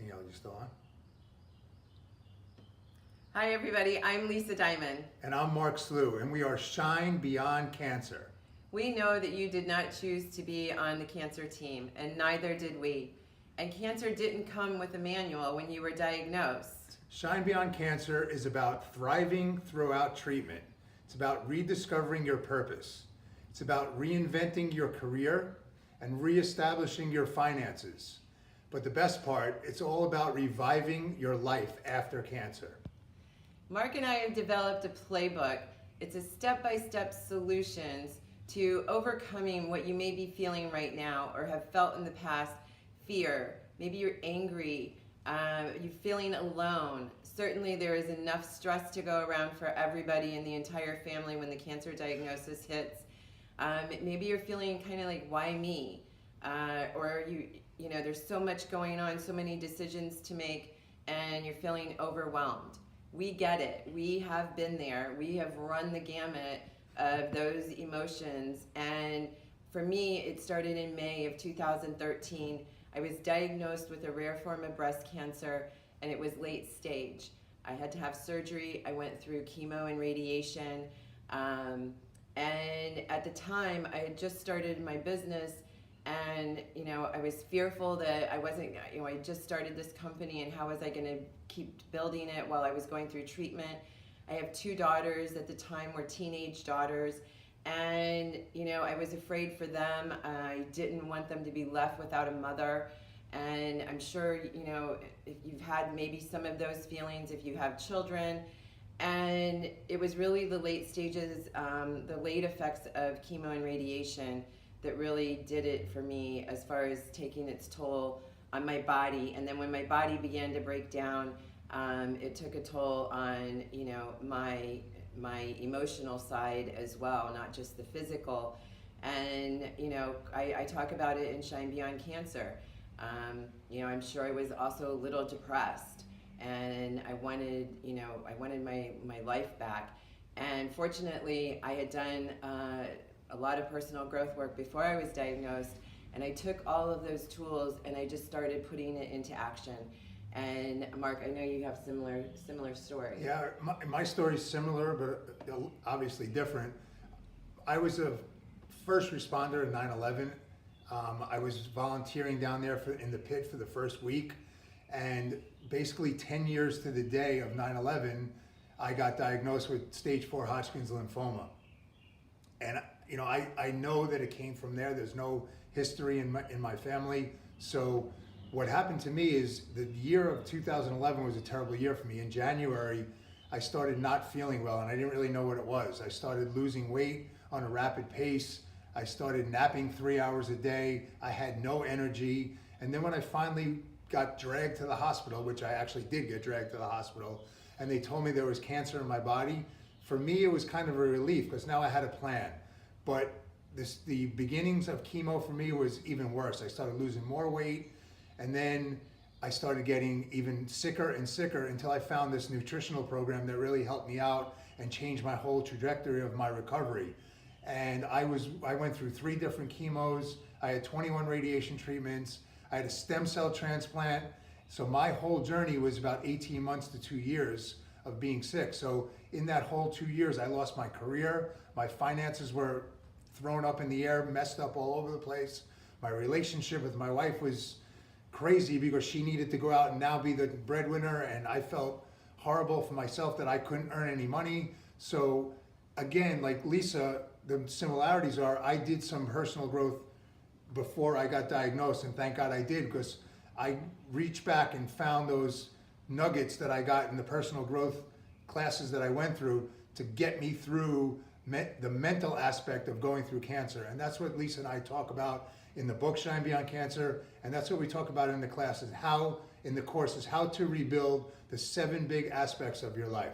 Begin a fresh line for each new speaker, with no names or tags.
Danielle, you still on?
Hi everybody, I'm Lisa Diamond.
And I'm Mark Slugh, and we are Shine Beyond Cancer.
We know that you did not choose to be on the cancer team, and neither did we. And cancer didn't come with a manual when you were diagnosed.
Shine Beyond Cancer is about thriving throughout treatment. It's about rediscovering your purpose. It's about reinventing your career and reestablishing your finances. But the best part, it's all about reviving your life after cancer.
Mark and I have developed a playbook. It's a step-by-step solutions to overcoming what you may be feeling right now or have felt in the past. Fear, maybe you're angry, you're feeling alone. Certainly there is enough stress to go around for everybody in the entire family when the cancer diagnosis hits. Maybe you're feeling kind of like, why me? Or you know, there's so much going on, so many decisions to make, and you're feeling overwhelmed. We get it. We have been there. We have run the gamut of those emotions. And for me, it started in May of 2013. I was diagnosed with a rare form of breast cancer, and it was late stage. I had to have surgery. I went through chemo and radiation. And at the time, I had just started my business, and you know, I was fearful that I wasn't, you know, I just started this company, and how was I going to keep building it while I was going through treatment? I have 2 daughters at the time, were teenage daughters, and you know, I was afraid for them. I didn't want them to be left without a mother. And I'm sure, you know, if you've had maybe some of those feelings, if you have children. And it was really the late stages, the late effects of chemo and radiation that really did it for me as far as taking its toll on my body. And then when my body began to break down, it took a toll on, you know, my emotional side as well, not just the physical. And you know, I talk about it in Shine Beyond Cancer. You know, I'm sure I was also a little depressed, and I wanted, you know, I wanted my life back. And fortunately, I had done a lot of personal growth work before I was diagnosed, and I took all of those tools and I just started putting it into action. And Mark, I know you have similar story.
Yeah, my story is similar, but obviously different. I was a first responder in 9/11. I was volunteering down there in the pit for the first week, and basically 10 years to the day of 9/11, I got diagnosed with stage 4 Hodgkin's lymphoma. And you know, I know that it came from there. There's no history in my family. So what happened to me is the year of 2011 was a terrible year for me. In January, I started not feeling well, and I didn't really know what it was. I started losing weight on a rapid pace. I started napping 3 hours a day. I had no energy. And then when I finally got dragged to the hospital, which I actually did get dragged to the hospital, and they told me there was cancer in my body, for me it was kind of a relief because now I had a plan. But the beginnings of chemo for me was even worse. I started losing more weight, and then I started getting even sicker and sicker until I found this nutritional program that really helped me out and changed my whole trajectory of my recovery. And I went through 3 different chemos. I had 21 radiation treatments. I had a stem cell transplant. So my whole journey was about 18 months to 2 years of being sick. So in that whole 2 years, I lost my career. My finances were thrown up in the air, messed up all over the place. My relationship with my wife was crazy because she needed to go out and now be the breadwinner, and I felt horrible for myself that I couldn't earn any money. So again, like Lisa, the similarities are I did some personal growth before I got diagnosed, and thank God I did, because I reached back and found those nuggets that I got in the personal growth classes that I went through to get me through the mental aspect of going through cancer. And that's what Lisa and I talk about in the book Shine Beyond Cancer, and that's what we talk about in the classes, in the courses, how to rebuild the 7 big aspects of your life.